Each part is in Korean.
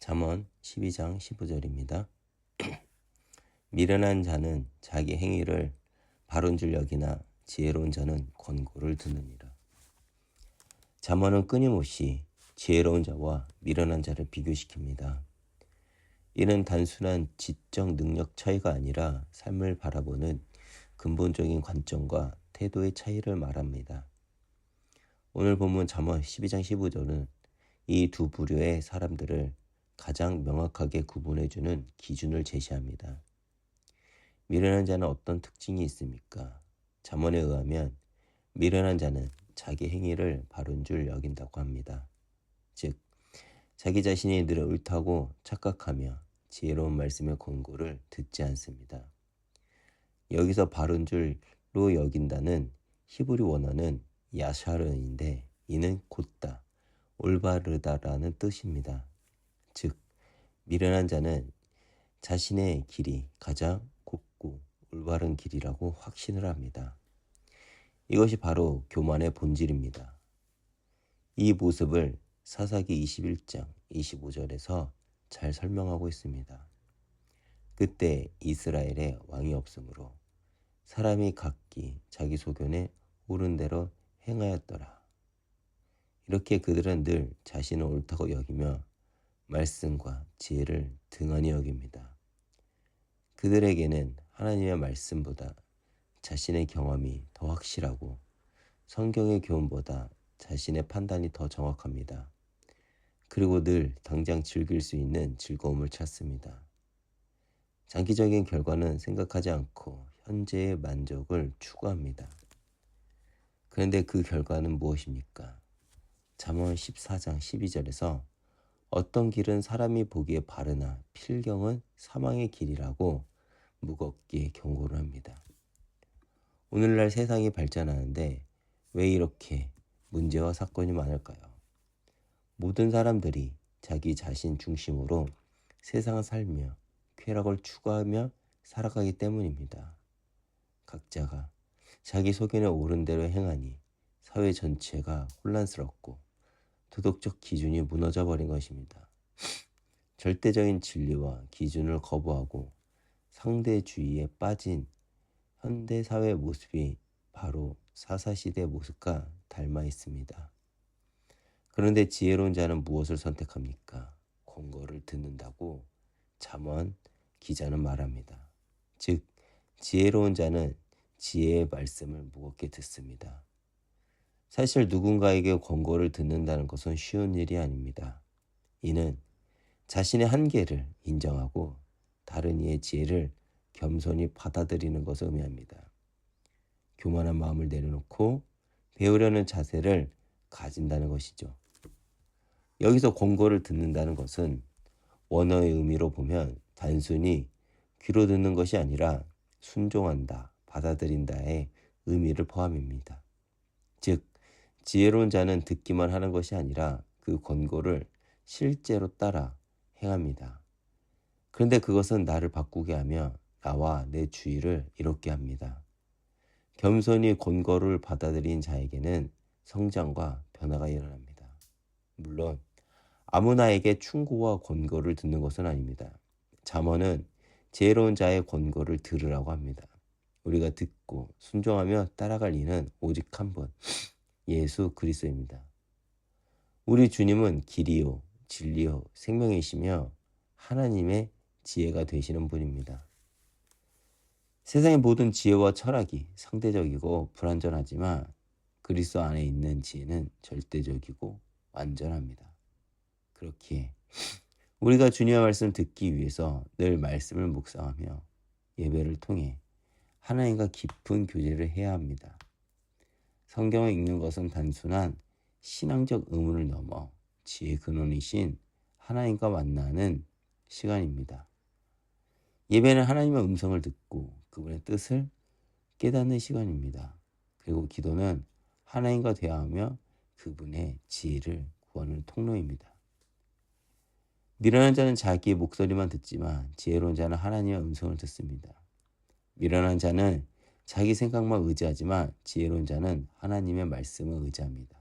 잠언 12장 15절입니다. 미련한 자는 자기 행위를 바른 줄 여기나 지혜로운 자는 권고를 듣느니라. 잠언은 끊임없이 지혜로운 자와 미련한 자를 비교시킵니다. 이는 단순한 지적 능력 차이가 아니라 삶을 바라보는 근본적인 관점과 태도의 차이를 말합니다. 오늘 본문 잠언 12장 15절은 이 두 부류의 사람들을 가장 명확하게 구분해주는 기준을 제시합니다. 미련한 자는 어떤 특징이 있습니까? 잠언에 의하면 미련한 자는 자기 행위를 바른 줄 여긴다고 합니다. 즉, 자기 자신이 늘 옳다고 착각하며 지혜로운 말씀의 권고를 듣지 않습니다. 여기서 바른 줄로 여긴다는 히브리 원어는 야샤르인데 이는 곧다, 올바르다라는 뜻입니다. 즉, 미련한 자는 자신의 길이 가장 곱고 올바른 길이라고 확신을 합니다. 이것이 바로 교만의 본질입니다. 이 모습을 사사기 21장 25절에서 잘 설명하고 있습니다. 그때 이스라엘에 왕이 없으므로 사람이 각기 자기 소견에 옳은 대로 행하였더라. 이렇게 그들은 늘 자신을 옳다고 여기며 말씀과 지혜를 등한히 여깁니다. 그들에게는 하나님의 말씀보다 자신의 경험이 더 확실하고 성경의 교훈보다 자신의 판단이 더 정확합니다. 그리고 늘 당장 즐길 수 있는 즐거움을 찾습니다. 장기적인 결과는 생각하지 않고 현재의 만족을 추구합니다. 그런데 그 결과는 무엇입니까? 잠언 14장 12절에서 어떤 길은 사람이 보기에 바르나 필경은 사망의 길이라고 무겁게 경고를 합니다. 오늘날 세상이 발전하는데 왜 이렇게 문제와 사건이 많을까요? 모든 사람들이 자기 자신 중심으로 세상을 살며 쾌락을 추구하며 살아가기 때문입니다. 각자가 자기 소견에 옳은 대로 행하니 사회 전체가 혼란스럽고 도덕적 기준이 무너져 버린 것입니다. 절대적인 진리와 기준을 거부하고 상대주의에 빠진 현대사회의 모습이 바로 사사시대의 모습과 닮아 있습니다. 그런데 지혜로운 자는 무엇을 선택합니까? 권고를 듣는다고 잠언 기자는 말합니다. 즉, 지혜로운 자는 지혜의 말씀을 무겁게 듣습니다. 사실 누군가에게 권고를 듣는다는 것은 쉬운 일이 아닙니다. 이는 자신의 한계를 인정하고 다른 이의 지혜를 겸손히 받아들이는 것을 의미합니다. 교만한 마음을 내려놓고 배우려는 자세를 가진다는 것이죠. 여기서 권고를 듣는다는 것은 원어의 의미로 보면 단순히 귀로 듣는 것이 아니라 순종한다, 받아들인다의 의미를 포함합니다. 즉, 지혜로운 자는 듣기만 하는 것이 아니라 그 권고를 실제로 따라 행합니다. 그런데 그것은 나를 바꾸게 하며 나와 내 주위를 이롭게 합니다. 겸손히 권고를 받아들인 자에게는 성장과 변화가 일어납니다. 물론 아무나에게 충고와 권고를 듣는 것은 아닙니다. 잠언은 지혜로운 자의 권고를 들으라고 합니다. 우리가 듣고 순종하며 따라갈 이는 오직 한 분, 예수 그리스도입니다. 우리 주님은 길이요, 진리요, 생명이시며 하나님의 지혜가 되시는 분입니다. 세상의 모든 지혜와 철학이 상대적이고 불완전하지만 그리스도 안에 있는 지혜는 절대적이고 완전합니다. 그렇기에 우리가 주님의 말씀을 듣기 위해서 늘 말씀을 묵상하며 예배를 통해 하나님과 깊은 교제를 해야 합니다. 성경을 읽는 것은 단순한 신앙적 의문을 넘어 지혜의 근원이신 하나님과 만나는 시간입니다. 예배는 하나님의 음성을 듣고 그분의 뜻을 깨닫는 시간입니다. 그리고 기도는 하나님과 대화하며 그분의 지혜를 구하는 통로입니다. 미련한 자는 자기의 목소리만 듣지만 지혜로운 자는 하나님의 음성을 듣습니다. 미련한 자는 자기 생각만 의지하지만 지혜로운 자는 하나님의 말씀을 의지합니다.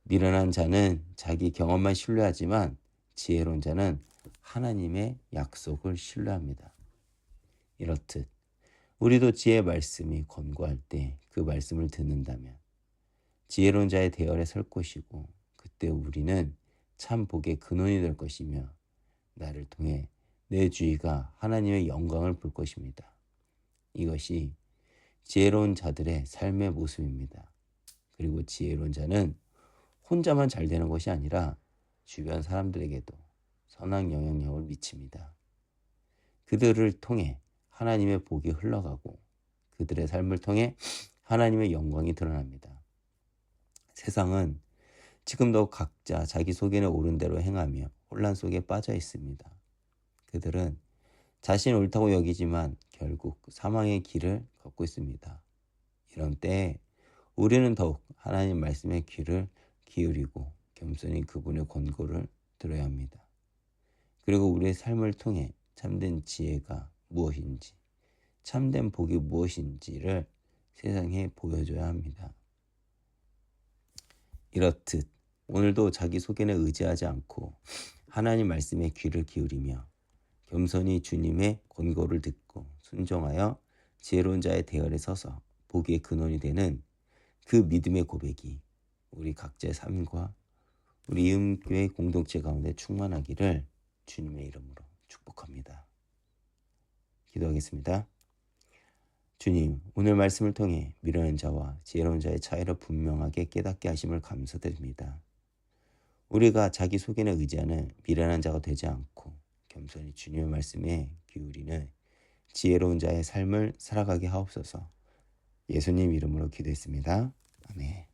미련한 자는 자기 경험만 신뢰하지만 지혜로운 자는 하나님의 약속을 신뢰합니다. 이렇듯 우리도 지혜의 말씀이 권고할 때 그 말씀을 듣는다면 지혜로운 자의 대열에 설 것이고, 그때 우리는 참 복의 근원이 될 것이며 나를 통해 내 주위가 하나님의 영광을 볼 것입니다. 이것이 지혜로운 자들의 삶의 모습입니다. 그리고 지혜로운 자는 혼자만 잘 되는 것이 아니라 주변 사람들에게도 선한 영향력을 미칩니다. 그들을 통해 하나님의 복이 흘러가고 그들의 삶을 통해 하나님의 영광이 드러납니다. 세상은 지금도 각자 자기 속에는 옳은 대로 행하며 혼란 속에 빠져 있습니다. 그들은 자신이 옳다고 여기지만 결국 사망의 길을 걷고 있습니다. 이런 때에 우리는 더욱 하나님 말씀에 귀를 기울이고 겸손히 그분의 권고를 들어야 합니다. 그리고 우리의 삶을 통해 참된 지혜가 무엇인지, 참된 복이 무엇인지를 세상에 보여줘야 합니다. 이렇듯 오늘도 자기 속에는 의지하지 않고 하나님 말씀에 귀를 기울이며 겸손히 주님의 권고를 듣고 순종하여 지혜로운 자의 대열에 서서 복의 근원이 되는 그 믿음의 고백이 우리 각자의 삶과 우리 이음교회 공동체 가운데 충만하기를 주님의 이름으로 축복합니다. 기도하겠습니다. 주님, 오늘 말씀을 통해 미련한 자와 지혜로운 자의 차이를 분명하게 깨닫게 하심을 감사드립니다. 우리가 자기 속에는 의지하는 미련한 자가 되지 않고 겸손히 주님의 말씀에 기울이는 지혜로운 자의 삶을 살아가게 하옵소서. 예수님 이름으로 기도했습니다. 아멘.